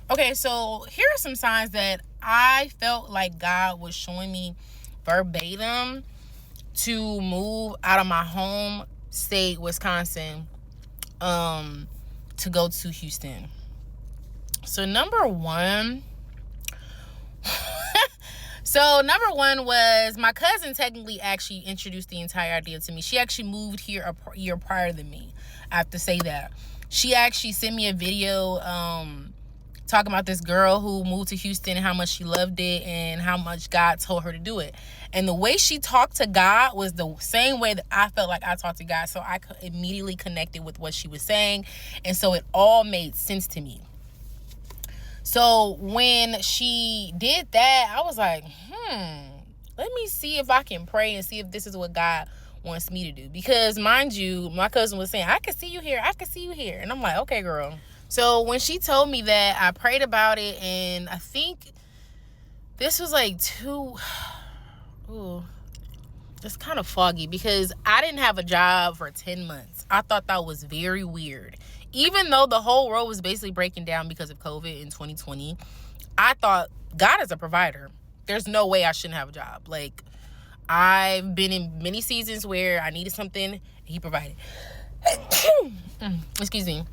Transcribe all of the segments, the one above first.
Okay, so here are some signs that I felt like God was showing me verbatim to move out of my home state, Wisconsin, to go to Houston. So number one was my cousin technically actually introduced the entire idea to me. She actually moved here a year prior than me. I have to say that. She actually sent me a video talking about this girl who moved to Houston and how much she loved it and how much God told her to do it. And the way she talked to God was the same way that I felt like I talked to God. So I immediately connected with what she was saying. And so it all made sense to me. So when she did that, I was like, let me see if I can pray and see if this is what God wants me to do. Because mind you, my cousin was saying, I can see you here. I can see you here. And I'm like, okay, girl. So when she told me that, I prayed about it. And I think this was like it's kind of foggy because I didn't have a job for 10 months. I thought that was very weird. Even though the whole world was basically breaking down because of COVID in 2020, I thought God is a provider. There's no way I shouldn't have a job. Like, I've been in many seasons where I needed something, and he provided. Excuse me.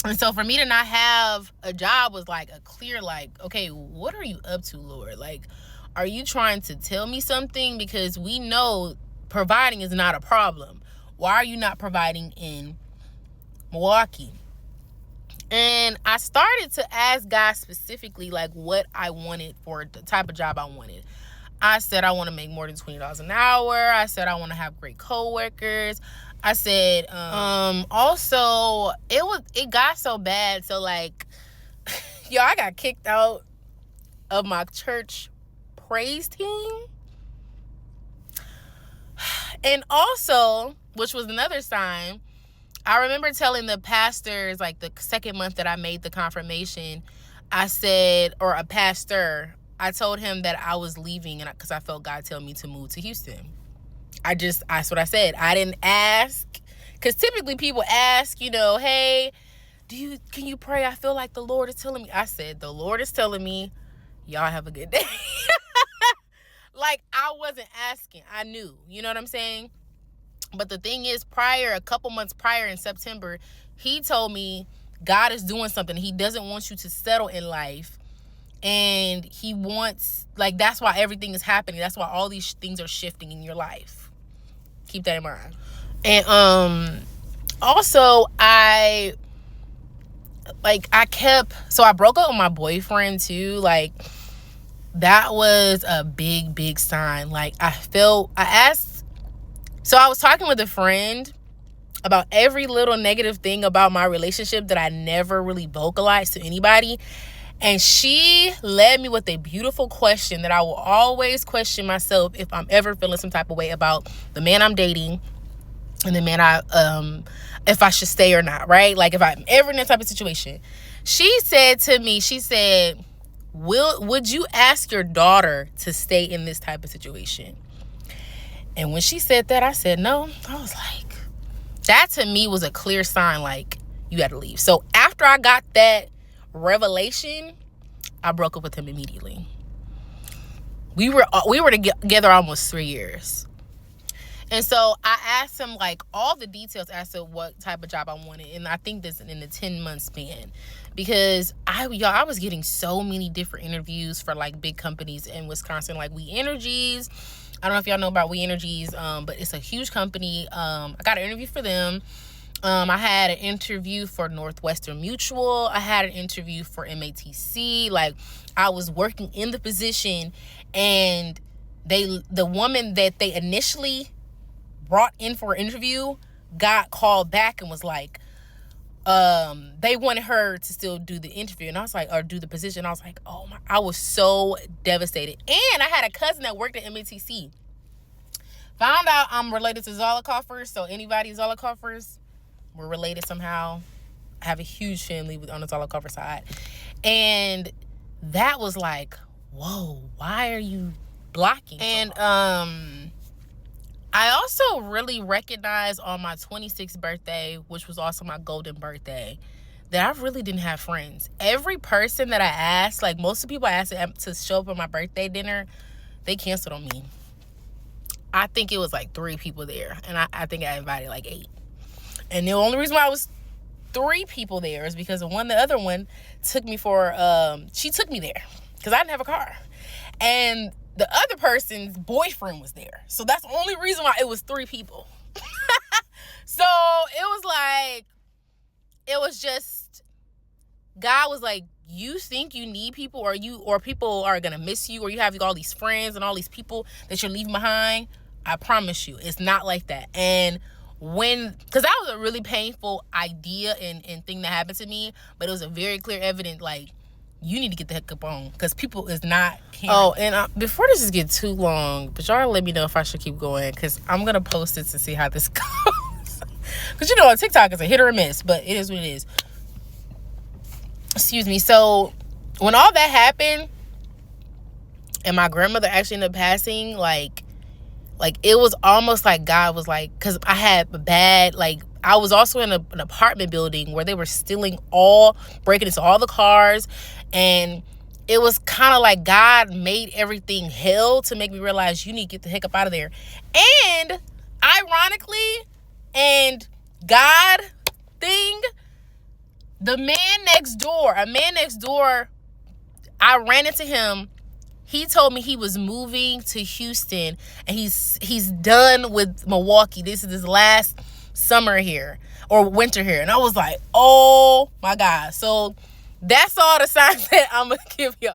And so for me to not have a job was like a clear, like, okay, what are you up to, Lord? Like, are you trying to tell me something? Because we know providing is not a problem. Why are you not providing in Milwaukee? And I started to ask God specifically, like, what I wanted for the type of job I wanted. I said I want to make more than $20 an hour. I said I want to have great coworkers. I said, also, it got so bad. So, like, yo, I got kicked out of my church praise team. And also, which was another sign, I remember telling the pastors, like, the second month that I made the confirmation, I said, or a pastor, I told him that I was leaving because I felt God tell me to move to Houston. That's what I said. I didn't ask, because typically people ask, hey, can you pray? I feel like the Lord is telling me. I said, the Lord is telling me, y'all have a good day. Like, I wasn't asking. I knew. You know what I'm saying? But the thing is, a couple months prior in September, he told me God is doing something. He doesn't want you to settle in life. And he wants, like, that's why everything is happening. That's why all these things are shifting in your life. Keep that in mind. And also, I broke up with my boyfriend too. Like, that was a big, big sign. Like, I was talking with a friend about every little negative thing about my relationship that I never really vocalized to anybody. And she led me with a beautiful question that I will always question myself if I'm ever feeling some type of way about the man I'm dating and the man if I should stay or not, right? Like, if I'm ever in that type of situation. She said to me, would you ask your daughter to stay in this type of situation? And when she said that, I said no. I was like, that to me was a clear sign, like, you got to leave. So after I got that revelation, I broke up with him immediately. We were together almost 3 years. And so I asked him, like, all the details as to what type of job I wanted. And I think this in the 10-month span. Because I was getting so many different interviews for, like, big companies in Wisconsin, like We Energies. I don't know if y'all know about We Energies, but it's a huge company. I got an interview for them. I had an interview for Northwestern Mutual. I had an interview for MATC. Like, I was working in the position, and the woman that they initially brought in for an interview got called back and was like, they wanted her to still do the interview, and I was like, or do the position. I was like, oh my, I was so devastated. And I had a cousin that worked at MATC. Found out I'm related to Zolikoffers, so anybody Zolikoffers, we're related somehow. I have a huge family on the Zolikofer side. And that was like, whoa, why are you blocking? And I also really recognized on my 26th birthday, which was also my golden birthday, that I really didn't have friends. Every person that I asked, like most of the people I asked to show up at my birthday dinner, they canceled on me. I think it was like 3 people there, and I think I invited like 8. And the only reason why I was 3 people there is because the other one took me she took me there because I didn't have a car, and the other person's boyfriend was there. So that's the only reason why it was 3 people. So it was just, God was like, you think you need people, or people are gonna miss you, or you have all these friends and all these people that you're leaving behind. I promise you, it's not like that. And because that was a really painful idea and thing that happened to me, but it was a very clear evidence, like, you need to get the heck up on, because people is not caring. Oh, and before this just get too long, but y'all let me know if I should keep going, because I'm gonna post it to see how this goes. Because on TikTok it's a hit or a miss, but it is what it is. Excuse me. So when all that happened and my grandmother actually ended up passing, like it was almost like God was like, because I had I was also in an apartment building where they were breaking into all the cars, and it was kind of like God made everything hell to make me realize you need to get the heck up out of there. And ironically, and God thing, a man next door, I ran into him. He told me he was moving to Houston, and he's done with Milwaukee. This is his last summer here, or winter here. And I was like, oh my God. So that's all the signs that I'm going to give y'all.